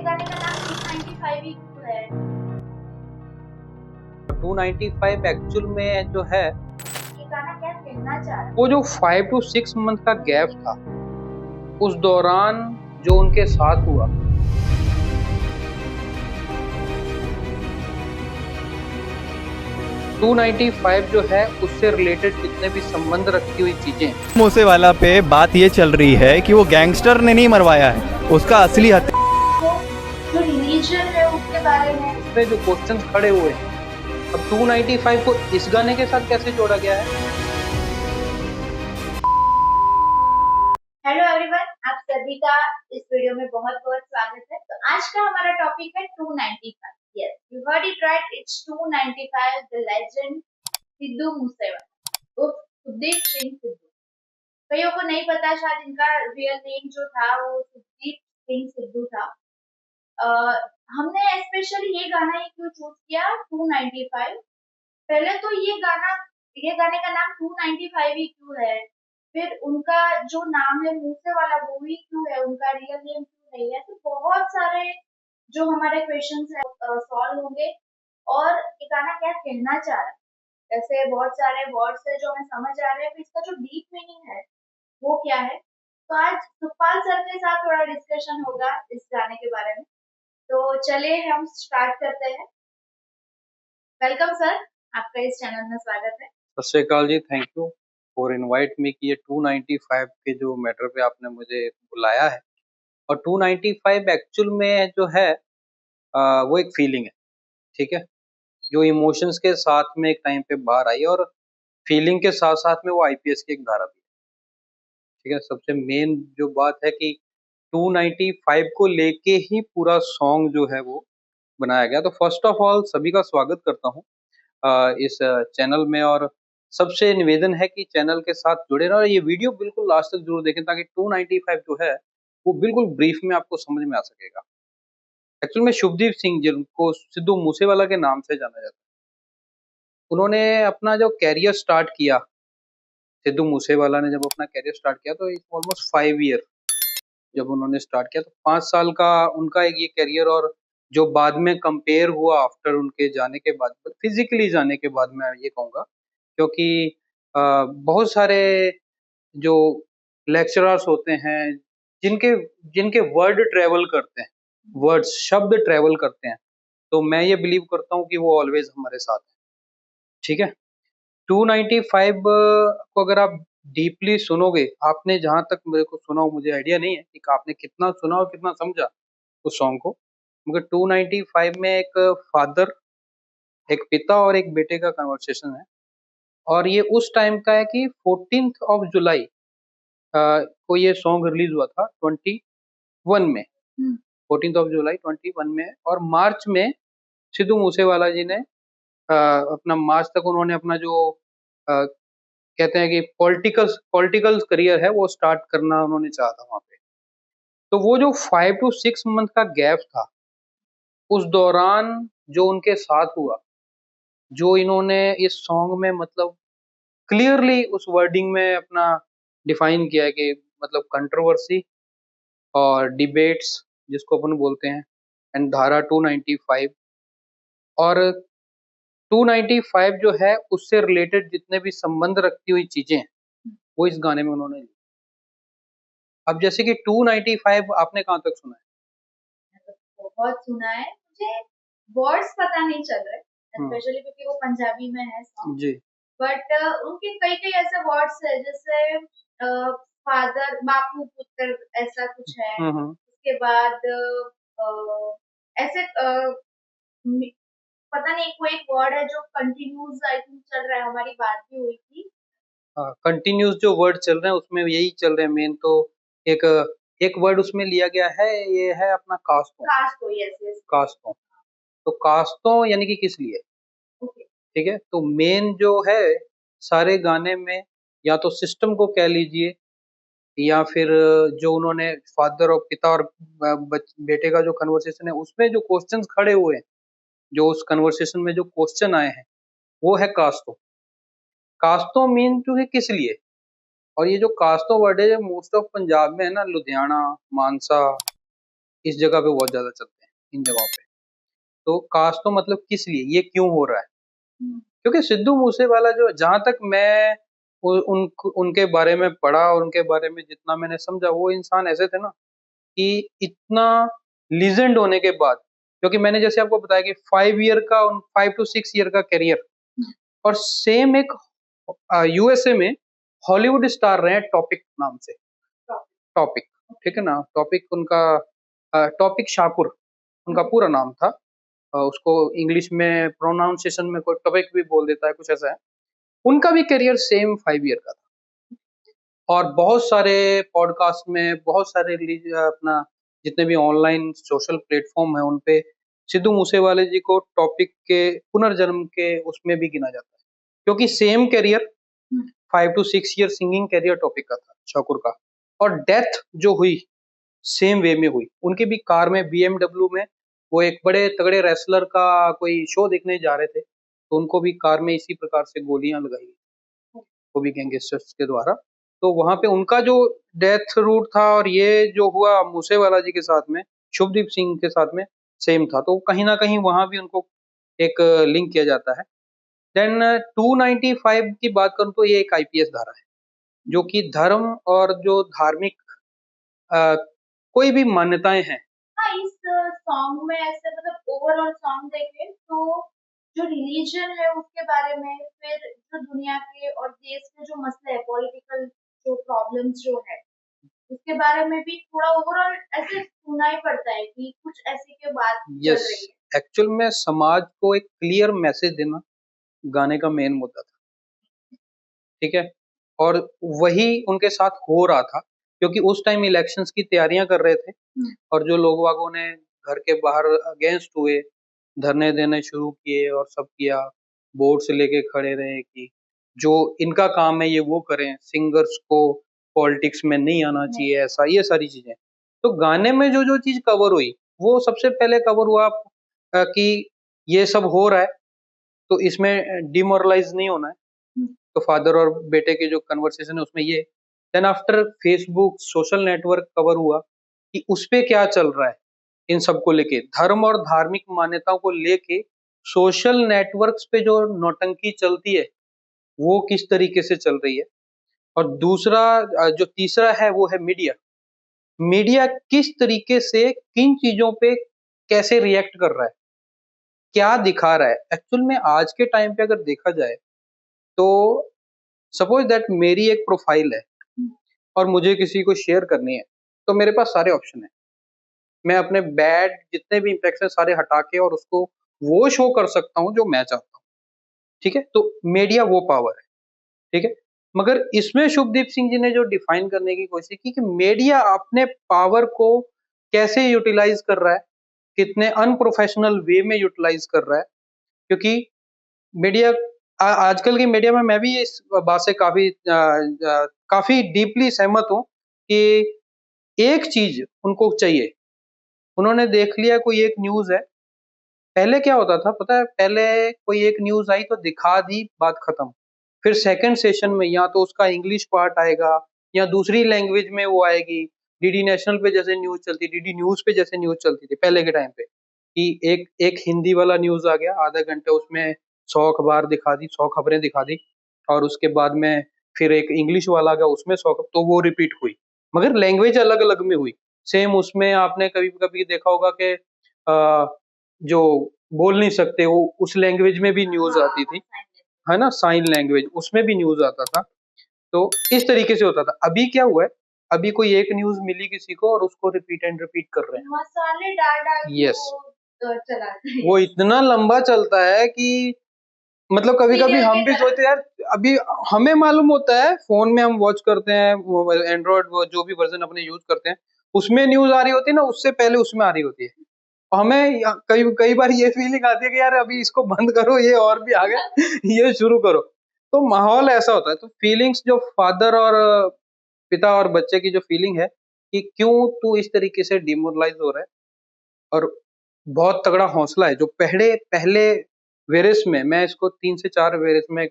गाने का नाम 295 ही क्यों है? 295 एक्चुअल में जो है ये गाना क्या कहना चाह रहा है? वो जो 5 to 6 मंथ का गैप था उस दौरान जो उनके साथ हुआ, टू 295 जो है उससे रिलेटेड जितने भी संबंध रखी हुई चीजें, मूसेवाला पे बात ये चल रही है कि वो गैंगस्टर ने नहीं मरवाया है, उसका असली हत्या तो जो रिलीजन है उसके बारे में। उसमें जो क्वेश्चंस खड़े हुए हैं, अब 295 को इस गाने के साथ कैसे जोड़ा गया है? हेलो एवरीवन, आप सभी का इस वीडियो में बहुत बहुत स्वागत है। तो आज का हमारा टॉपिक है 295। Yes, you heard it right, it's 295, the legend Sidhu Moosewala उर्फ सुखदीप सिंह सिद्धू। कईयों को नहीं पता शायद इनका रियल नेम जो था वो सुखदीप सिंह सिद्धू था। हमने स्पेशली ये गाना ही क्यों चूज किया 295? पहले तो ये गाने का नाम 295 ही क्यों है, फिर उनका जो नाम है मूसे वाला वो ही क्यों है, उनका रियल नेम क्यों नहीं है। तो बहुत सारे जो हमारे क्वेश्चंस है सॉल्व होंगे और ये गाना क्या कहना चाह रहा है। ऐसे बहुत सारे वर्ड्स है जो हमें समझ आ रहे हैं, फिर इसका जो डीप मीनिंग है वो क्या है। तो आज सुखपाल सर के साथ थोड़ा डिस्कशन होगा इस गाने के बारे में। तो चलिए हम स्टार्ट करते हैं। वेलकम सर, आपका इस चैनल में स्वागत है। सत श्री अकाल जी, thank you for invite me कि ये 295 के जो मैटर पे आपने मुझे बुलाया है। और 295 एक्चुअल में जो है वो एक फीलिंग है, ठीक है, जो इमोशंस के साथ में एक टाइम पे बाहर आई, और फीलिंग के साथ साथ में वो आईपीएस की एक धारा भी है, ठीक है। सबसे मेन जो बात है कि 295 को लेके ही पूरा सॉन्ग जो है वो बनाया गया। तो फर्स्ट ऑफ ऑल सभी का स्वागत करता हूँ इस चैनल में, और सबसे निवेदन है कि चैनल के साथ जुड़े रहें और ये वीडियो बिल्कुल लास्ट तक जरूर देखें ताकि 295 जो है वो बिल्कुल ब्रीफ में आपको समझ में आ सकेगा। एक्चुअल में शुभदीप सिंह जिनको सिद्धू मूसेवाला के नाम से जाना जाता है, उन्होंने अपना जो कैरियर स्टार्ट किया, सिद्धू मूसेवाला ने जब अपना कैरियर स्टार्ट किया तो ऑलमोस्ट 5 ईयर जब उन्होंने स्टार्ट किया तो 5 साल का उनका एक ये कैरियर, और जो बाद में कंपेयर हुआ आफ्टर उनके जाने के बाद, फिजिकली जाने के बाद, मैं ये कहूँगा, क्योंकि बहुत सारे जो लेक्चरर्स होते हैं जिनके जिनके वर्ड ट्रेवल करते हैं, वर्ड्स शब्द ट्रेवल करते हैं, तो मैं ये बिलीव करता हूँ कि वो ऑलवेज हमारे साथ है, ठीक है। 295 को अगर आप डीपली सुनोगे, आपने जहां तक मेरे को सुना हो, मुझे आइडिया नहीं है कि आपने कितना सुना और कितना समझा उस सॉन्ग को, मगर 295 में एक फादर, एक पिता और एक बेटे का कन्वर्सेशन है। और ये उस टाइम का है कि 14 को ये सॉन्ग रिलीज हुआ था 21 में, 14 जुलाई 21 में, और मार्च में सिद्धू मूसेवाला जी ने अपना मार्च तक उन्होंने अपना जो कहते हैं कि पॉलिटिकल करियर है वो स्टार्ट करना उन्होंने चाहा था वहां पे। तो वो जो 5 to 6 मंथ का गैप था उस दौरान जो उनके साथ हुआ, जो इन्होंने इस सॉन्ग में मतलब क्लियरली उस वर्डिंग में अपना डिफाइन किया है कि मतलब कंट्रोवर्सी और डिबेट्स जिसको अपन बोलते हैं, एंड धारा 295, और 295 जो है उससे रिलेटेड जितने भी संबंध रखती हुई चीजें हैं वो इस गाने में उन्होंने ली। अब जैसे कि 295 आपने कहाँ तक सुना बहुत सुना है, मुझे वर्ड्स पता नहीं चल रहे, है? स्पेशली क्योंकि वो पंजाबी में है सॉन्ग। जी। बट उनके कई कई ऐसे वर्ड्स है जैसे फादर, बापू, पुत्र, ऐसा कुछ है। हम्म। उसके बाद ऐसे पता नहीं कोई एक वर्ड है जो कंटिन्यूज आई थिंक चल रहा है, हमारी बात भी हुई थी। कंटिन्यूस जो वर्ड चल रहे हैं उसमें यही चल रहे हैं मेन। तो एक एक वर्ड उसमें लिया गया है, ये है अपना कास्तों। कास्ट हो, यस यस। कास्तों, तो कास्तों यानी कि किस लिए, ओके। ठीक है। तो मेन जो है सारे गाने में, या तो सिस्टम को कह लीजिए, या फिर जो उन्होंने फादर और पिता और बेटे का जो कन्वर्सेशन है उसमें जो क्वेश्चंस खड़े हुए हैं, जो उस कन्वर्सेशन में जो क्वेश्चन आए हैं वो है कास्तों। कास्तों मीन क्योंकि किस लिए, और ये जो कास्तों वर्ड है मोस्ट ऑफ पंजाब में है ना, लुधियाना, मानसा, इस जगह पे बहुत ज्यादा चलते हैं, इन जगहों पे। तो कास्ट तो मतलब किस लिए, ये क्यों हो रहा है? क्योंकि सिद्धू मूसेवाला जो, जहां तक मैं उनके बारे में पढ़ा और उनके बारे में जितना मैंने समझा, वो इंसान ऐसे थे ना कि इतना लीजेंड होने के बाद, क्योंकि मैंने जैसे आपको बताया कि 5 ईयर का, 5 to 6 ईयर का करियर, और सेम एक यूएसए में हॉलीवुड स्टार रहे हैं टॉपिक नाम से। टॉपिक, ठीक है ना, टॉपिक उनका, टॉपिक शाकुर उनका पूरा नाम था। उसको इंग्लिश में प्रोनाउंसिएशन में कोई टॉपिक भी बोल देता है, कुछ ऐसा है। उनका भी करियर सेम 5 ईयर का था, और बहुत सारे पॉडकास्ट में, बहुत सारे अपना जितने भी ऑनलाइन सोशल प्लेटफॉर्म है उन पे सिद्धू मूसेवाले जी को टॉपिक के पुनर्जन्म के उसमें भी गिना जाता है, क्योंकि same career, 5 to 6 year singing career topic का था, शाकुर का। और डेथ जो हुई सेम वे में हुई। उनकी भी कार में, BMW में, वो एक बड़े तगड़े रेसलर का कोई शो देखने जा रहे थे, तो उनको भी कार में इसी प्रकार से गोलियां लगाई, वो भी गैंगस्टर्स के द्वारा। तो वहां पे उनका जो डेथ रूट था, और ये जो हुआ मूसेवाला जी के साथ में, शुभदीप सिंह के साथ में सेम था, तो कहीं ना कहीं वहां भी उनको एक लिंक किया जाता है। देन 295 की बात करूं तो ये एक आईपीएस धारा है, जो कि धर्म और जो धार्मिक अ, कोई भी मान्यताएं हैं। हाँ, इस सॉन्ग में ऐसे मतलब ओवरऑल सॉन्ग देखें तो जो रिलीजन है उसके बारे में, फिर जो दुनिया के और देश के जो मसले है, पॉलिटिकल जो प्रॉब्लम्स जो है, उसके बारे में भी थोड़ा ओवरऑल ऐसे सुना ही पड़ता है कि कुछ ऐसी के बात चल यस, रही है। एक्चुअल में समाज को एक क्लियर मैसेज देना गाने का मेन मुद्दा था, ठीक है। और वही उनके साथ हो रहा था, क्योंकि उस टाइम इलेक्शंस की तैयारियां कर रहे थे, और जो लोग वागों ने घर के बाहर अगेंस्ट हुए, धरने देने शुरू किए और सब किया, बोर्ड से लेके खड़े रहे कि जो इनका काम है ये वो करें, सिंगर्स को पॉलिटिक्स में नहीं आना चाहिए, ऐसा, ये सारी चीजें। तो गाने में जो जो चीज कवर हुई, वो सबसे पहले कवर हुआ कि ये सब हो रहा है, तो इसमें डिमोरलाइज नहीं होना है। तो फादर और बेटे के जो कन्वर्सेशन है उसमें ये। Then after Facebook social network cover हुआ कि उस पे क्या चल रहा है, इन सबको लेके, धर्म और धार्मिक मान्यताओं को लेके सोशल नेटवर्क्स पे जो नौटंकी चलती है वो किस तरीके से चल रही है। और दूसरा, जो तीसरा है वो है मीडिया। मीडिया किस तरीके से किन चीजों पे कैसे रिएक्ट कर रहा है, क्या दिखा रहा है। एक्चुअल में आज के टाइम पे अगर देखा जाए तो सपोज दैट मेरी एक प्रोफाइल है और मुझे किसी को शेयर करनी है, तो मेरे पास सारे ऑप्शन है। मैं अपने बैड जितने भी इम्पैक्ट्स हैं सारे हटा के और उसको वो शो कर सकता हूँ जो मैं चाहता हूँ, ठीक है। तो मीडिया वो पावर है, ठीक है। मगर इसमें शुभदीप सिंह जी ने जो डिफाइन करने की कोशिश की कि मीडिया अपने पावर को कैसे यूटिलाइज कर रहा है, कितने अनप्रोफेशनल वे में यूटिलाइज कर रहा है। क्योंकि मीडिया, आजकल की मीडिया में मैं भी इस बात से काफी डीपली सहमत हूँ कि एक चीज उनको चाहिए। उन्होंने देख लिया कोई एक न्यूज है, पहले क्या होता था पता है, पहले कोई एक न्यूज आई तो दिखा दी, बात खत्म। फिर सेकंड सेशन में या तो उसका इंग्लिश पार्ट आएगा या दूसरी लैंग्वेज में वो आएगी। डीडी नेशनल पे जैसे न्यूज चलती, डीडी न्यूज पे जैसे न्यूज चलती थी पहले के टाइम पे, कि एक एक हिंदी वाला न्यूज आ गया आधा घंटे, उसमें 100 अखबार दिखा दी, 100 खबरें दिखा दी, और उसके बाद में फिर एक इंग्लिश वाला आ गया, उसमें 100, तो वो रिपीट हुई, मगर लैंग्वेज अलग अलग में हुई। सेम उसमें आपने कभी कभी देखा होगा कि जो बोल नहीं सकते वो उस लैंग्वेज में भी न्यूज आती थी, है ना, साइन लैंग्वेज, उसमें भी न्यूज आता था। तो इस तरीके से होता था। अभी क्या हुआ है, अभी कोई एक न्यूज मिली किसी को और उसको रिपीट एंड रिपीट कर रहे हैं, मसाले डाल डाल के यस। वो चलाते हैं। वो इतना लंबा चलता है कि मतलब कभी कभी सीरियल हम की भी तरह। सोचते हैं यार, अभी हमें मालूम होता है फोन में हम वॉच करते हैं, एंड्रॉइड जो भी वर्जन अपने यूज करते हैं, उसमें न्यूज आ रही होती है ना, उससे पहले उसमें आ रही होती है। और हमें कई कई बार ये फीलिंग आती है कि यार अभी इसको बंद करो, ये और भी आ गया ये शुरू करो। तो माहौल ऐसा होता है। तो फीलिंग्स जो फादर और पिता और बच्चे की जो फीलिंग है कि क्यों तू इस तरीके से डिमोरलाइज हो रहा है, और बहुत तगड़ा हौसला है जो पहले पहले वेरिस में, मैं इसको 3 से 4 वेरिस में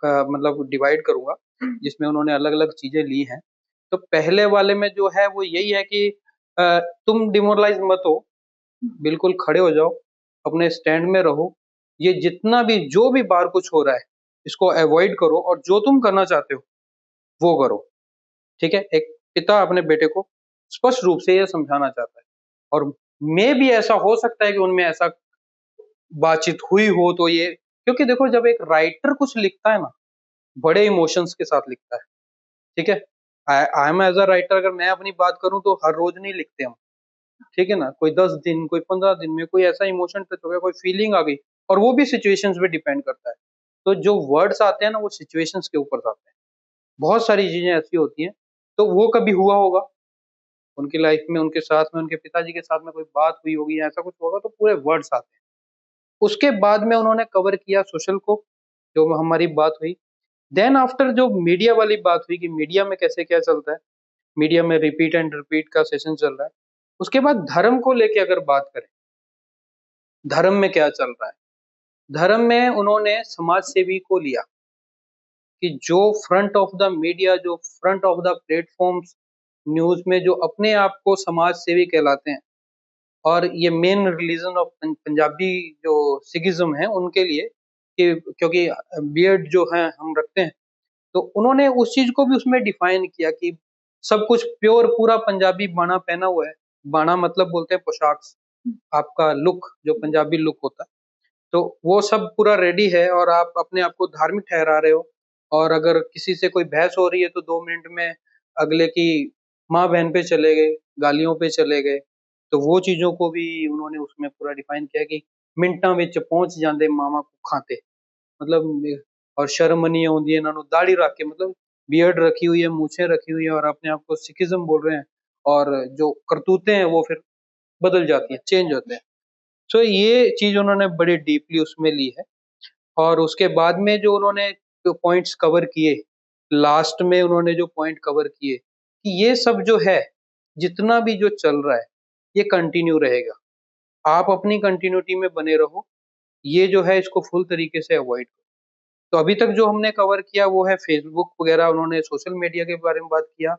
मतलब डिवाइड करूंगा, जिसमें उन्होंने अलग अलग चीजें ली हैं। तो पहले वाले में जो है वो यही है कि तुम डिमोरलाइज मत हो, बिल्कुल खड़े हो जाओ, अपने स्टैंड में रहो। ये जितना भी जो भी बाहर कुछ हो रहा है इसको अवॉइड करो और जो तुम करना चाहते हो वो करो। ठीक है, एक पिता अपने बेटे को स्पष्ट रूप से ये समझाना चाहता है, और मे भी ऐसा हो सकता है कि उनमें ऐसा बातचीत हुई हो तो ये, क्योंकि देखो जब एक राइटर कुछ लिखता है ना, बड़े इमोशंस के साथ लिखता है। ठीक है, I am as a writer, अगर मैं अपनी बात करूं तो हर रोज नहीं लिखते हम। ठीक है ना, कोई 10 दिन, कोई 15 दिन में कोई ऐसा इमोशन टच हो गया, कोई फीलिंग आ गई, और वो भी सिचुएशंस पे डिपेंड करता है। तो जो वर्ड्स आते हैं ना वो सिचुएशंस के ऊपर आते हैं। बहुत सारी चीजें ऐसी होती हैं, तो वो कभी हुआ होगा उनकी लाइफ में, उनके साथ में, उनके पिताजी के साथ में कोई बात हुई होगी या ऐसा कुछ होगा, तो पूरे वर्ड्स आते हैं। उसके बाद में उन्होंने कवर किया सोशल को, जो हमारी बात हुई। देन आफ्टर जो मीडिया वाली बात हुई कि मीडिया में कैसे क्या चलता है, मीडिया में रिपीट एंड रिपीट का सेशन चल रहा है। उसके बाद धर्म को लेके अगर बात करें, धर्म में क्या चल रहा है, धर्म में उन्होंने समाज सेवी को लिया कि जो फ्रंट ऑफ द मीडिया, जो front of the platforms news में जो अपने आप को समाज सेवी कहलाते हैं, और ये मेन रिलीजन ऑफ पंजाबी जो सिखिज्म है उनके लिए, कि क्योंकि बियर्ड जो है हम रखते हैं, तो उन्होंने उस चीज को भी उसमें डिफाइन किया कि सब कुछ प्योर पूरा पंजाबी बाना पहना हुआ है। बाना मतलब बोलते हैं पोशाक, आपका लुक जो पंजाबी लुक होता है, तो वो सब पूरा रेडी है और आप अपने आप को धार्मिक ठहरा रहे हो। और अगर किसी से कोई बहस हो रही है तो 2 मिनट में अगले की माँ बहन पे चले गए, गालियों पे चले गए। तो वो चीजों को भी उन्होंने उसमें पूरा डिफाइन किया कि मिंटा विच पहुंच जाते मामा को खाते, मतलब, और शर्म नहीं आती इन्होंने दाढ़ी रख के, मतलब बियर्ड रखी हुई है, मूछें रखी हुई है, और अपने आप को सिखिज्म बोल रहे हैं, और जो करतूते हैं वो फिर बदल जाती है, चेंज होते हैं। सो ये चीज उन्होंने बड़ी डीपली उसमें ली है। और उसके बाद में जो उन्होंने जो पॉइंट्स कवर किए, लास्ट में उन्होंने जो पॉइंट कवर किए कि ये सब जो है, जितना भी जो चल रहा है ये कंटिन्यू रहेगा, आप अपनी कंटिन्यूटी में बने रहो, ये जो है इसको फुल तरीके से अवॉइड करो। तो अभी तक जो हमने कवर किया वो है फेसबुक वगैरह, उन्होंने सोशल मीडिया के बारे में बात किया,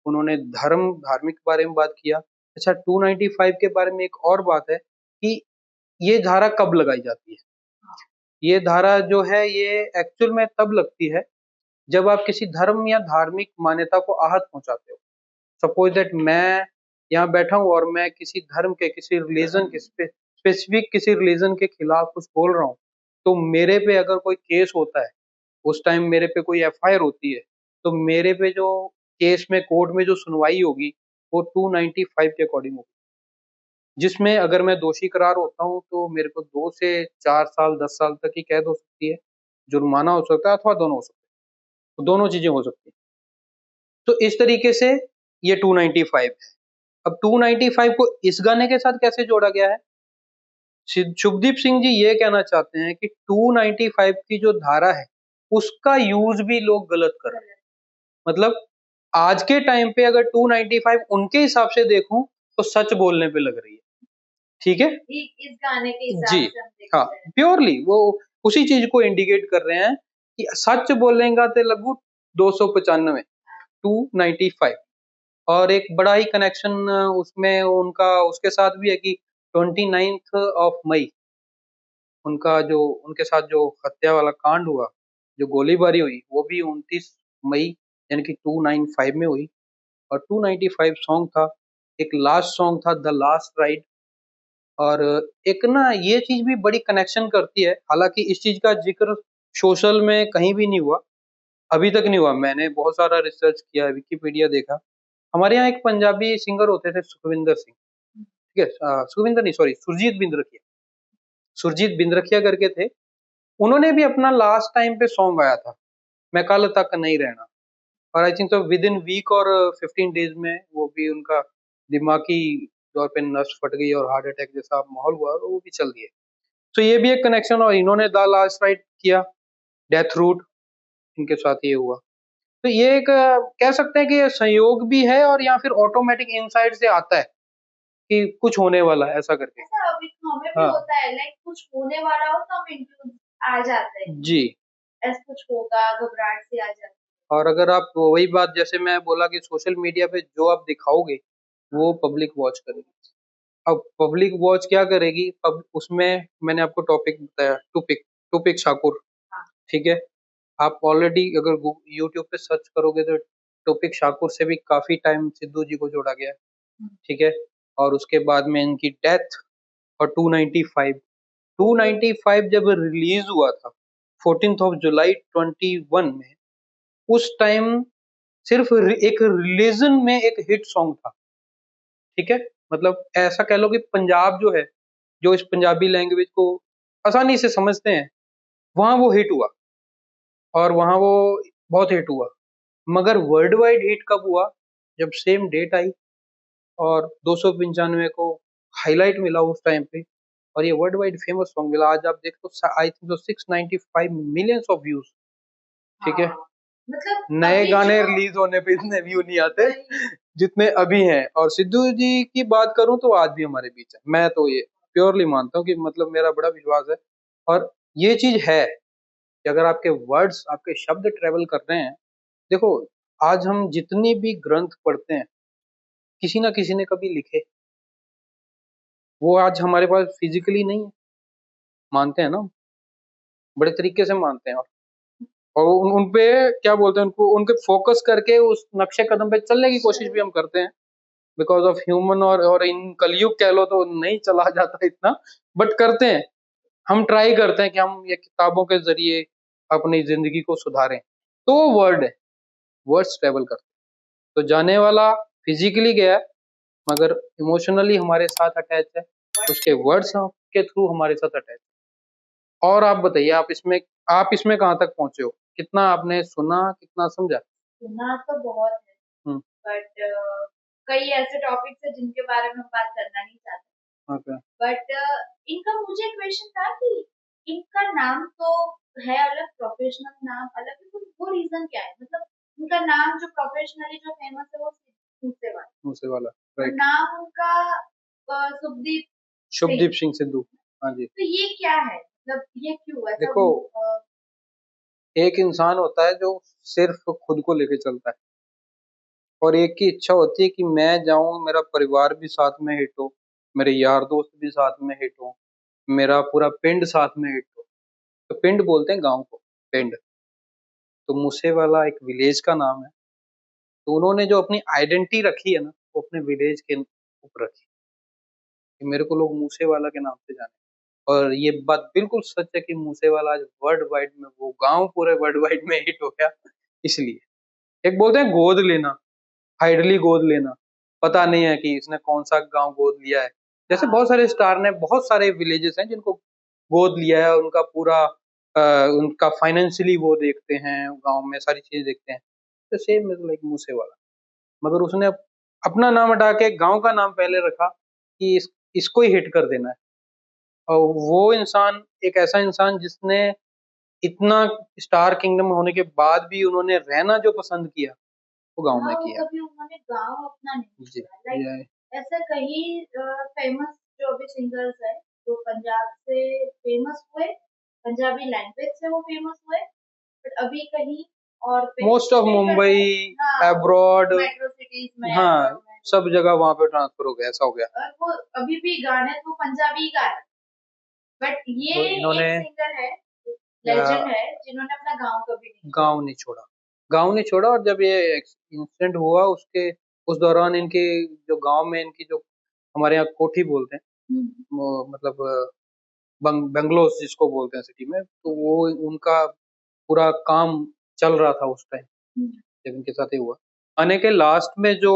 उन्होंने धार्मिक के बारे में बात किया। अच्छा, 295 के बारे में एक और बात है कि ये धारा कब लगाई जाती है। ये धारा जो है ये एक्चुअल में तब लगती है जब आप किसी धर्म या धार्मिक मान्यता को आहत पहुंचाते हो। सपोज दैट मैं यहाँ बैठा हूँ और मैं किसी धर्म के, किसी रिलीजन के, स्पेसिफिक किसी रिलीजन के खिलाफ कुछ बोल रहा हूँ, तो मेरे पे अगर कोई केस होता है, उस टाइम मेरे पे कोई एफआईआर होती है, तो मेरे पे जो केस में कोर्ट में जो सुनवाई होगी वो 295 के अकॉर्डिंग होगी, जिसमें अगर मैं दोषी करार होता हूँ तो मेरे को 2 से 4 साल 10 साल तक की कैद हो सकती है, जुर्माना हो सकता है, अथवा दोनों हो सकते हैं, तो दोनों चीजें हो सकती हैं। तो इस तरीके से ये 295 है। अब 295 को इस गाने के साथ कैसे जोड़ा गया है, शुभदीप सिंह जी ये कहना चाहते हैं कि 295 की जो धारा है उसका यूज भी लोग गलत कर रहे हैं। मतलब आज के टाइम पे अगर 295 उनके हिसाब से देखूं तो सच बोलने पे लग रही है। ठीक है, इस गाने के हिसाब जी, से हम देखा हाँ, जाए। प्योरली वो उसी चीज को इंडिकेट कर रहे हैं कि सच बोलेगा तो लगभग 295, 295। और एक बड़ा ही कनेक्शन उसमें उनका उसके साथ भी है कि 29 मई उनका जो उनके साथ जो हत्या वाला कांड हुआ, जो गोलीबारी हुई, वो भी 29 मई यानी कि 295 में हुई। और 295 सॉन्ग था, एक लास्ट सॉन्ग था द लास्ट राइड। और एक ना ये चीज भी बड़ी कनेक्शन करती है, हालांकि इस चीज का जिक्र सोशल में कहीं भी नहीं हुआ, अभी तक नहीं हुआ। मैंने बहुत सारा रिसर्च किया, विकिपीडिया देखा। हमारे यहाँ एक पंजाबी सिंगर होते थे सुखविंदर सिंह, ठीक है, सुखविंदर नहीं, सॉरी, सुरजीत बिंद्रखिया, सुरजीत बिंद्रखिया करके थे। उन्होंने भी अपना लास्ट टाइम पे सॉन्ग गाया था, मैं कल तक नहीं रहना। और आई थिंक तो विद इन वीक और 15 डेज में वो भी उनका दिमागी तौर पे नस फट गई और हार्ट अटैक जैसा माहौल हुआ और वो भी चल दिए। तो ये भी एक कनेक्शन, और इन्होंने द लास्ट राइड किया, डेथ रूट, इनके साथ ये हुआ। तो ये एक कह सकते हैं कि ये संयोग भी है, और या फिर ऑटोमेटिक इनसाइड से आता है कि कुछ होने वाला है ऐसा करके। ऐसा अभी हमें भी हाँ, होता है, लाइक कुछ होने वाला हो तो हम इंट्यूज आ जाते हैं, जी। ऐसा कुछ होगा, घबराहट से आ जाती और अगर आप वही बात जैसे मैं बोला कि सोशल मीडिया पे जो आप दिखाओगे वो पब्लिक वॉच करेगी। अब पब्लिक वॉच क्या करेगी, अब उसमें मैंने आपको टॉपिक बताया, टॉपिक ठाकुर, हाँ। ठीक है। आप ऑलरेडी अगर यूट्यूब पे सर्च करोगे तो टॉपिक ठाकुर से भी काफी टाइम सिद्धू जी को जोड़ा गया है, ठीक है। और उसके बाद में इनकी डेथ, और 295 जब रिलीज हुआ था 14 जुलाई 21 में, उस टाइम सिर्फ एक रिलीजन में एक हिट सॉन्ग था, ठीक है। मतलब ऐसा कह लो कि पंजाब जो है, जो इस पंजाबी लैंग्वेज को आसानी से समझते हैं, वहां वो हिट हुआ, और वहां वो बहुत हिट हुआ। मगर वर्ल्ड वाइड हिट कब हुआ, जब सेम डेट आई और 295 को हाईलाइट मिला उस टाइम पे, और ये वर्ल्ड वाइड फेमस सॉन्ग मिला। आज आप देखो, आई थिंक तो 695 मिलियंस ऑफ व्यूज, ठीक है। हाँ, मतलब नए अभी गाने जो रिलीज होने पे इतने व्यू नहीं आते वही, जितने अभी हैं। और सिद्धू जी की बात करूं तो आज भी हमारे बीच है, मैं तो ये प्योरली मानता हूँ कि मतलब मेरा बड़ा विश्वास है। और ये चीज है कि अगर आपके वर्ड्स, आपके शब्द ट्रेवल कर रहे हैं, देखो, आज हम जितनी भी ग्रंथ पढ़ते हैं, किसी ना किसी ने कभी लिखे, वो आज हमारे पास फिजिकली नहीं है, मानते हैं ना, बड़े तरीके से मानते हैं। और उन पे क्या बोलते हैं, उनको उनके फोकस करके उस नक्शे कदम पे चलने की कोशिश भी हम करते हैं, बिकॉज ऑफ ह्यूमन, और इन कलयुग कह लो तो नहीं चला जाता इतना, बट करते हैं। हम ट्राई करते हैं कि हम ये किताबों के जरिए अपनी जिंदगी को सुधारें। तो वो वर्ड है, वर्ड्स ट्रेवल करते हैं। तो जाने वाला फिजिकली गया है, मगर इमोशनली हमारे साथ अटैच है, उसके वर्ड्स के थ्रू हमारे साथ अटैच है। और आप बताइए, आप इसमें कहाँ तक पहुंचे हो, कितना आपने सुना, कितना समझा? सुना तो बहुत है, हम्म। बट कई ऐसे टॉपिक्स है जिनके बारे में हम बात करना नहीं चाहते। ओके। बट इनका मुझे क्वेश्चन था कि इनका नाम तो है अलग, प्रोफेशनल नाम अलग है, तो वो रीजन क्या है? मतलब इनका नाम जो प्रोफेशनली जो फेमस है वो सिद्धू वाला, मूसे वाला, और राइट। नाम उनका सुखदीप सिंह। शुभदीप सिंह सिद्धू, हाँ जी। तो ये क्या है, मतलब ये क्यों ऐसा देखो, एक इंसान होता है जो सिर्फ खुद को लेके चलता है, और एक की इच्छा होती है कि मैं जाऊं, मेरा परिवार भी साथ में हिट हो, मेरे यार दोस्त भी साथ में हिट हो, मेरा पूरा पिंड साथ में हिट हो। तो पिंड बोलते हैं गांव को, पिंड। तो मूसे वाला एक विलेज का नाम है। तो उन्होंने जो अपनी आइडेंटिटी रखी है ना, वो अपने विलेज के ऊपर रखी, कि मेरे को लोग मूसे वाला के नाम से जाने। और ये बात बिल्कुल सच है कि मूसे वाला आज वर्ल्ड वाइड में, वो गांव पूरे वर्ल्ड वाइड में हिट हो गया। इसलिए एक बोलते हैं गोद लेना, हाइडली गोद लेना, पता नहीं है कि इसने कौन सा गांव गोद लिया है। जैसे बहुत सारे स्टार ने, बहुत सारे विलेजेस हैं जिनको गोद लिया है, उनका पूरा उनका फाइनेंशियली वो देखते हैं, गांव में सारी चीजें देखते हैं। तो सेम इज लाइक मूसे वाला, मगर उसने अपना नाम हटा के गांव का नाम पहले रखा कि इसको ही हिट कर देना है। और वो इंसान, एक ऐसा इंसान जिसने इतना स्टार किंगडम होने के बाद भी उन्होंने रहना जो पसंद किया, वो गांव में हाँ, वो किया। कभी उन्होंने गाँव अपना नहीं जी, छोड़ा। लाइक ये ऐसा कई फेमस जो अभी सिंगर्स है, जो पंजाब से फेमस हुए, पंजाबी लैंग्वेज से वो फेमस हुए, बट अभी कहीं और पे मोस्ट ऑफ स्टे कर रहे मुंबई, हैं। हाँ, अब्रॉड, मेट्रो सिटीज में, हाँ, abroad में, सब जगह वहां पे ट्रांसफर हो गया, ऐसा हो गया। और वो अभी भी गाने तो पंजाबी ही गा रहे हैं। बट ये तो इन्होंने एक सिंगर है, लेजेंड है, जिन्होंने अपना गाँव कभी नहीं छोड़ा। गांव नहीं छोड़ा, गांव नहीं छोड़ा। और जब ये इंसिडेंट हुआ, उसके उस दौरान इनके जो गांव में इनकी जो, हमारे यहाँ कोठी बोलते हैं, वो मतलब बंगलोस जिसको बोलते हैं सिटी में, तो वो उनका पूरा काम चल रहा था उस टाइम हम्म, जब इनके साथ ये हुआ। आने के लास्ट में जो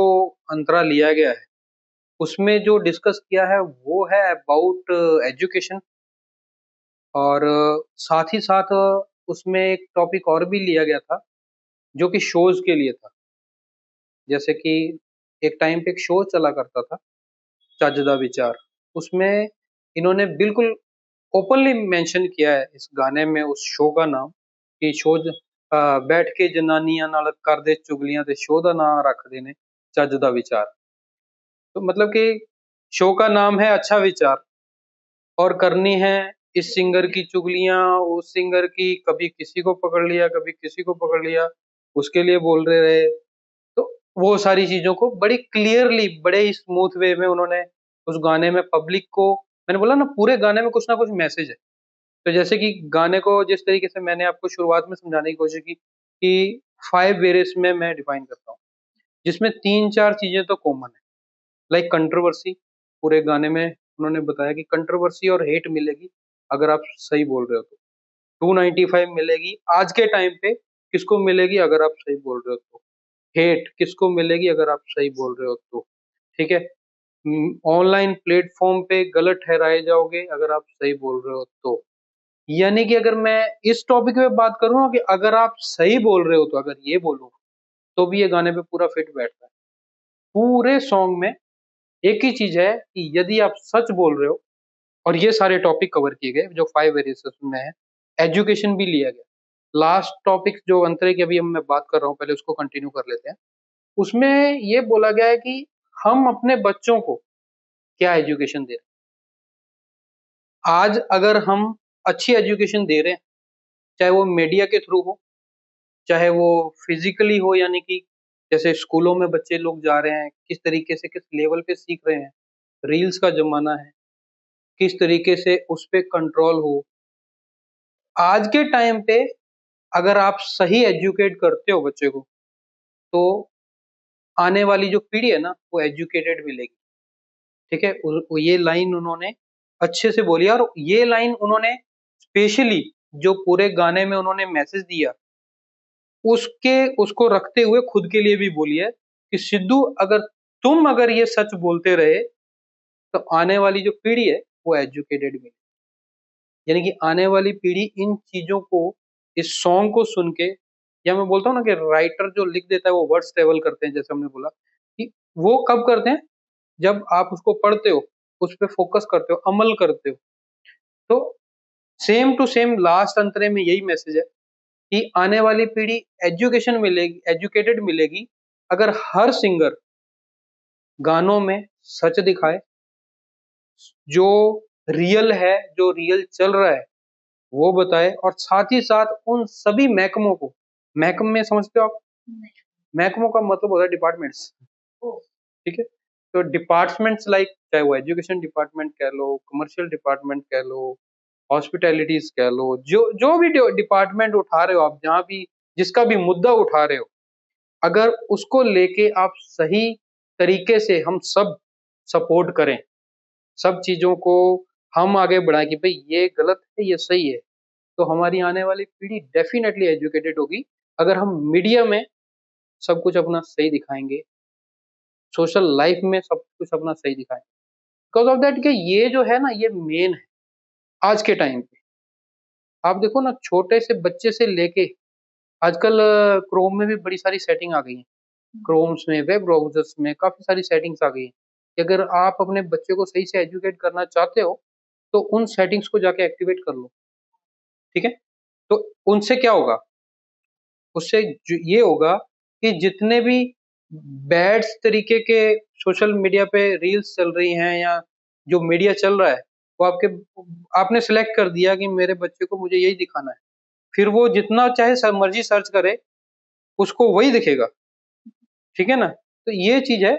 अंतरा लिया गया है, उसमें जो डिस्कस किया है वो है अबाउट एजुकेशन। और साथ ही साथ उसमें एक टॉपिक और भी लिया गया था, जो कि शोज के लिए था। जैसे कि एक टाइम पे एक शो चला करता था, चज दा विचार। उसमें इन्होंने बिल्कुल ओपनली मेंशन किया है इस गाने में उस शो का नाम, कि शो बैठ के जनानियां नाल कर दे चुगलियां, ते शो दा नाम रख देने चज दा विचार। तो मतलब कि शो का नाम है अच्छा विचार, और करनी है इस सिंगर की चुगलियां, उस सिंगर की, कभी किसी को पकड़ लिया, कभी किसी को पकड़ लिया, उसके लिए बोल रहे रहे। तो वो सारी चीजों को बड़ी क्लियरली, बड़े ही स्मूथ वे में उन्होंने उस गाने में पब्लिक को, मैंने बोला ना पूरे गाने में कुछ ना कुछ मैसेज है। तो जैसे कि गाने को जिस तरीके से मैंने आपको शुरुआत में समझाने की कोशिश की कि 5 वेरिएस में मैं डिफाइन करता हूँ, जिसमें 3-4 चीजें तो कॉमन है। लाइक कंट्रोवर्सी, पूरे गाने में उन्होंने बताया कि कंट्रोवर्सी और हेट मिलेगी अगर आप सही बोल रहे हो तो। 295 मिलेगी आज के टाइम पे, किसको मिलेगी अगर आप सही बोल रहे हो तो। हेट किसको मिलेगी अगर आप सही बोल रहे हो तो। ठीक है। ऑनलाइन प्लेटफॉर्म पे गलत ठहराए जाओगे अगर आप सही बोल रहे हो तो। यानी कि अगर मैं इस टॉपिक पे बात करूँ ना कि अगर आप सही बोल रहे हो तो, अगर ये बोलूं तो भी ये गाने पे पूरा फिट बैठता है। पूरे सॉन्ग में एक ही चीज है कि यदि आप सच बोल रहे हो, और ये सारे टॉपिक कवर किए गए जो 5 वेरिएशंस में है। एजुकेशन भी लिया गया। लास्ट टॉपिक जो अंतरे की अभी मैं बात कर रहा हूँ, पहले उसको कंटिन्यू कर लेते हैं। उसमें ये बोला गया है कि हम अपने बच्चों को क्या एजुकेशन दे रहे हैं। आज अगर हम अच्छी एजुकेशन दे रहे हैं, चाहे वो मीडिया के थ्रू हो, चाहे वो फिजिकली हो, यानी कि जैसे स्कूलों में बच्चे लोग जा रहे हैं, किस तरीके से किस लेवल पे सीख रहे हैं, रील्स का जमाना है, किस तरीके से उस पे कंट्रोल हो। आज के टाइम पे अगर आप सही एजुकेट करते हो बच्चे को, तो आने वाली जो पीढ़ी है ना वो एजुकेटेड मिलेगी। ठीक है। ये लाइन उन्होंने अच्छे से बोली, और ये लाइन उन्होंने स्पेशली जो पूरे गाने में उन्होंने मैसेज दिया उसके उसको रखते हुए खुद के लिए भी बोली है कि सिद्धू अगर तुम अगर ये सच बोलते रहे तो आने वाली जो पीढ़ी है वो एजुकेटेड मिलेगी। यानी कि आने वाली पीढ़ी इन चीजों को, इस सॉन्ग को सुन के, या मैं बोलता हूँ ना कि राइटर जो लिख देता है वो वर्ड्स ट्रेवल करते हैं, जैसे हमने बोला कि वो कब करते हैं, जब आप उसको पढ़ते हो, उस पर फोकस करते हो, अमल करते हो। तो सेम टू सेम लास्ट अंतरे में यही मैसेज है कि आने वाली पीढ़ी एजुकेशन मिलेगी, एजुकेटेड मिलेगी अगर हर सिंगर गानों में सच दिखाए, जो रियल है, जो रियल चल रहा है वो बताए, और साथ ही साथ उन सभी महकमों को, महकम में समझते हो आप, महकमों का मतलब होता है डिपार्टमेंट्स। ठीक है। तो डिपार्टमेंट्स लाइक, चाहे वो एजुकेशन डिपार्टमेंट कह लो, कमर्शियल डिपार्टमेंट कह लो, हॉस्पिटैलिटीज कह लो, जो जो भी डिपार्टमेंट उठा रहे हो आप, जहाँ भी जिसका भी मुद्दा उठा रहे हो, अगर उसको लेके आप सही तरीके से हम सब सपोर्ट करें, सब चीजों को हम आगे बढ़ाएं कि भाई ये गलत है ये सही है, तो हमारी आने वाली पीढ़ी डेफिनेटली एजुकेटेड होगी। अगर हम मीडिया में सब कुछ अपना सही दिखाएंगे, सोशल लाइफ में सब कुछ अपना सही दिखाएंगे, बिकॉज ऑफ दैट कि ये जो है ना ये मेन है आज के टाइम पे। आप देखो ना, छोटे से बच्चे से लेके आजकल क्रोम में भी बड़ी सारी सेटिंग आ गई है, क्रोम्स में, वेब ब्राउजर्स में काफी सारी सेटिंग्स आ गई है कि अगर आप अपने बच्चे को सही से एजुकेट करना चाहते हो तो उन सेटिंग्स को जाके एक्टिवेट कर लो। ठीक है। तो उनसे क्या होगा, उससे ये होगा कि जितने भी बैड तरीके के सोशल मीडिया पे रील्स चल रही हैं या जो मीडिया चल रहा है, वो आपने सिलेक्ट कर दिया कि मेरे बच्चे को मुझे यही दिखाना है, फिर वो जितना चाहे मर्जी सर्च करे उसको वही दिखेगा। ठीक है ना। तो ये चीज है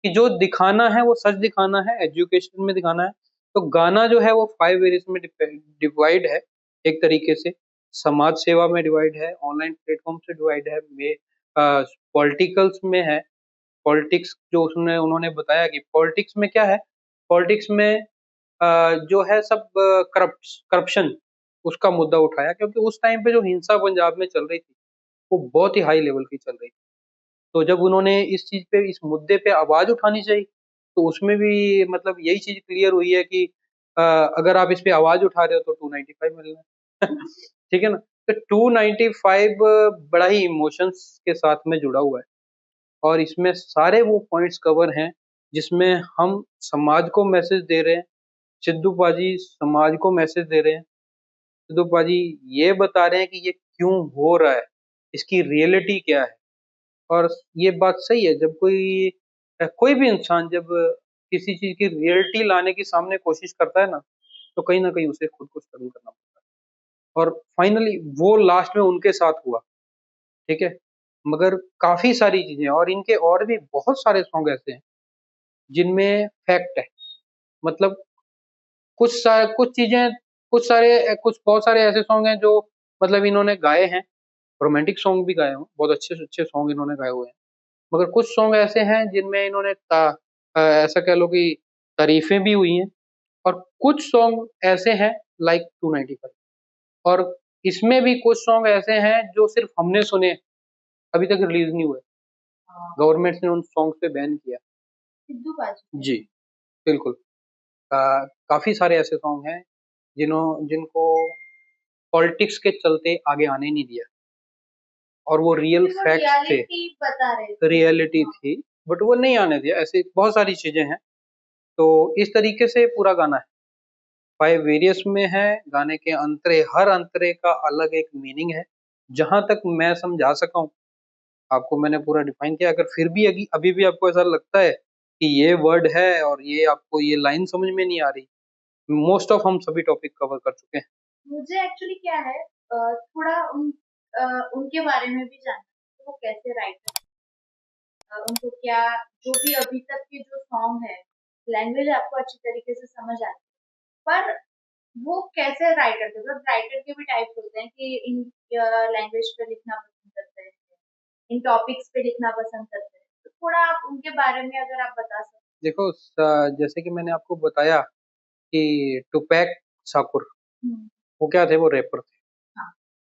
कि जो दिखाना है वो सच दिखाना है, एजुकेशन में दिखाना है। तो गाना जो है वो 5 एरियाज में डिवाइड है, एक तरीके से समाज सेवा में डिवाइड है, ऑनलाइन प्लेटफॉर्म से डिवाइड है, पॉलिटिकल्स में है। पॉलिटिक्स जो उसने उन्होंने बताया कि पॉलिटिक्स में क्या है, पॉलिटिक्स में जो है सब करप्शन, उसका मुद्दा उठाया, क्योंकि उस टाइम पे जो हिंसा पंजाब में चल रही थी वो बहुत ही हाई लेवल की चल रही थी। तो जब उन्होंने इस चीज पे, इस मुद्दे पे आवाज उठानी चाहिए, तो उसमें भी मतलब यही चीज क्लियर हुई है कि अगर आप इस पे आवाज उठा रहे हो तो 295 मिलना है। ठीक है ना। तो 295 बड़ा ही इमोशंस के साथ में जुड़ा हुआ है, और इसमें सारे वो पॉइंट्स कवर हैं जिसमें हम समाज को मैसेज दे रहे हैं। सिद्धू पाजी समाज को मैसेज दे रहे हैं, सिद्धू पाजी ये बता रहे हैं कि ये क्यों हो रहा है, इसकी रियलिटी क्या है। और ये बात सही है, जब कोई भी इंसान जब किसी चीज की रियलिटी लाने की सामने कोशिश करता है ना कहीं उसे खुद को स्ट्रगल करना पड़ता है, और फाइनली वो लास्ट में उनके साथ हुआ। ठीक है। मगर काफी सारी चीजें, और इनके और भी बहुत सारे सॉन्ग ऐसे हैं जिनमें फैक्ट है। मतलब कुछ चीजें, कुछ बहुत सारे ऐसे सॉन्ग हैं जो मतलब इन्होंने गाए हैं, रोमांटिक सॉन्ग भी गाए हैं, बहुत अच्छे से अच्छे सॉन्ग इन्होंने गाए हुए हैं। मगर कुछ सॉन्ग ऐसे हैं जिनमें इन्होंने ऐसा कह लो कि तारीफें भी हुई हैं, और कुछ सॉन्ग ऐसे हैं लाइक 295, और इसमें भी कुछ सॉन्ग ऐसे हैं जो सिर्फ हमने सुने, अभी तक रिलीज नहीं हुए, गवर्नमेंट ने उन सॉन्ग पे बैन किया। सिद्धू बाजू। जी बिल्कुल। काफी सारे ऐसे सॉन्ग हैं जिनको पॉलिटिक्स के चलते आगे आने नहीं दिया, और वो रियल वो फैक्ट्स थे, रियलिटी बता रहे थे। रियलिटी हाँ। थी, बट वो नहीं आने दिया। ऐसी बहुत सारी चीजें हैं। तो इस तरीके से पूरा गाना है, 5 वेरियस में है। गाने के अंतरे, हर अंतरे का अलग एक मीनिंग है। जहां तक मैं समझा सका हूँ आपको, मैंने पूरा डिफाइन किया। अगर फिर भी अभी भी आपको ऐसा लगता है कि ये वर्ड है और ये आपको ये लाइन समझ में नहीं आ रही, मोस्ट ऑफ हम सभी टॉपिक कवर कर चुके हैं। मुझे एक्चुअली क्या है, थोड़ा उनके बारे में भी जानना है, वो कैसे राइटर, उनको क्या, जो भी अभी तक के जो सॉन्ग है, लैंग्वेज आपको अच्छी तरीके से समझ आती है, पर वो कैसे राइटर थे? मतलब राइटर के भी टाइप्स होते हैं कि इन लैंग्वेज पे लिखना पसंद करते हैं, इन टॉपिक्स पे लिखना पसंद करते हैं, तो थोड़ा आप उनके बारे में अगर आप बता सकते। देखो, जैसे कि मैंने आपको बताया कि टुपैक शाकुर, हम्म। वो क्या थे, वो रैपर थे। हाँ।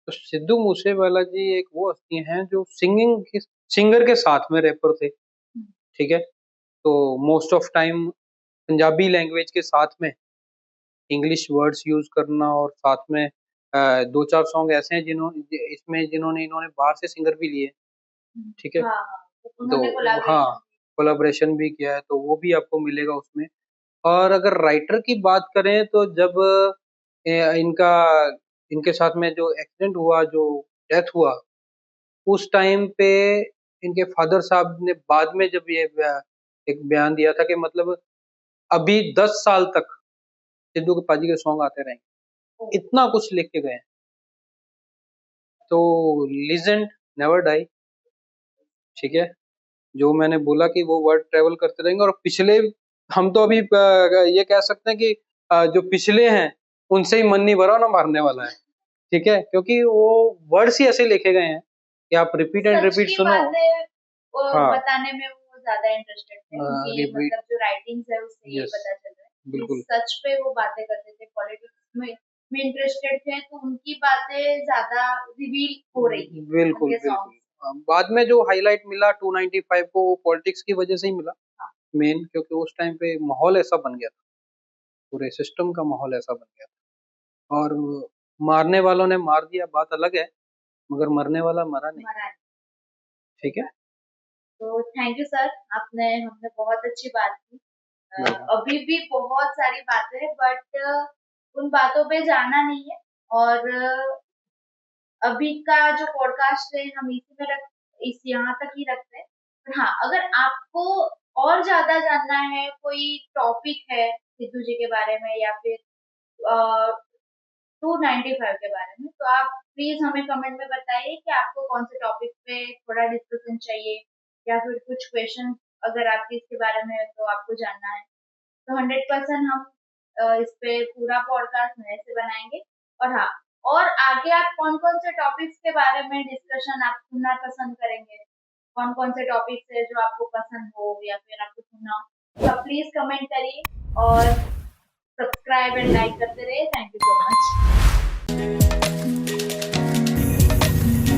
तो सिद्धू मूसेवाला जी एक वो हस्ती हैं जो सिंगर के साथ में रैपर थे। हम्म। ठीक है। तो most of time Punjabi language के साथ में इंग्लिश वर्ड्स यूज करना, और साथ में दो चार सॉन्ग ऐसे हैं जिन्होंने इन्होंने बाहर से सिंगर भी लिए। ठीक है। हाँ हाँ, तो तो उन्होंने हाँ, कोलैबोरेशन। कोलाब्रेशन भी किया है, तो वो भी आपको मिलेगा उसमें। और अगर राइटर की बात करें तो जब इनका इनके साथ में जो एक्सीडेंट हुआ, जो डेथ हुआ, उस टाइम पे इनके फादर साहब ने बाद में जब एक बयान दिया था कि मतलब अभी 10 साल तक सिद्धू के पाजी के सॉन्ग आते रहेंगे, इतना कुछ लिख के गए हैं। तो लीजेंड नेवर डाई। ठीक है। जो मैंने बोला कि वो वर्ड ट्रेवल करते रहेंगे, और पिछले, हम तो अभी ये कह सकते हैं कि जो पिछले हैं उनसे ही मन नहीं भरा ना मारने वाला है। ठीक है, क्योंकि वो वर्ड्स ही ऐसे लिखे गए हैं कि आप रिपीट एंड सच रिपीट की सुनो। बातें हाँ, बताने में वो ज्यादा इंटरेस्टेड थे, उनकी रिपीट, मतलब जो राइटिंग्स है उससे ये यस, पता चल रहा है कि बिल्कुल सच पे वो बातें करते थे, पॉलिटिक्स में इंटरेस्टेड थे, तो उनकी बातें ज्यादा रिवील हो रही थी बिल्कुल उनके बिल्कुल। सॉन्ग। बाद में जो हाईलाइट मिला 295 को, वो पॉलिटिक्स की वजह से ही मिला हाँ। मेन, क्योंकि उस टाइम पे माहौल ऐसा बन गया था, पूरे सिस्टम का माहौल ऐसा बन गया था। और मारने वालों ने मार दिया, बात अलग है, मगर मरने वाला मरा नहीं। हमारा। ठीक है। तो थैंक यू सर, आपने हमने बहुत अच्छी बात की। वेलकम। अभी भी बहुत सारी बातें हैं, बट उन बातों पे जाना नहीं है, और अभी का जो पॉडकास्ट है हम इसी में रख, इस यहाँ तक ही रखते हैं। पर हाँ, अगर आपको और ज्यादा जानना है, कोई टॉपिक है सिद्धू जी के बारे में या फिर 295 के बारे में, तो आप प्लीज हमें कमेंट में बताइए कि आपको कौन से टॉपिक पे थोड़ा डिस्कशन चाहिए, या फिर कुछ क्वेश्चन अगर आपके इसके बारे में है तो आपको जानना है, तो 100% हम इस पे पूरा पॉडकास्ट नए से बनाएंगे। और हाँ, और आगे आप कौन कौन से टॉपिक्स के बारे में डिस्कशन आप सुनना पसंद करेंगे, कौन कौन से टॉपिक्स है जो आपको पसंद हो या फिर आपको सुनना हो, तो आप प्लीज कमेंट करिए और सब्सक्राइब एंड लाइक करते रहिए। Thank you so much.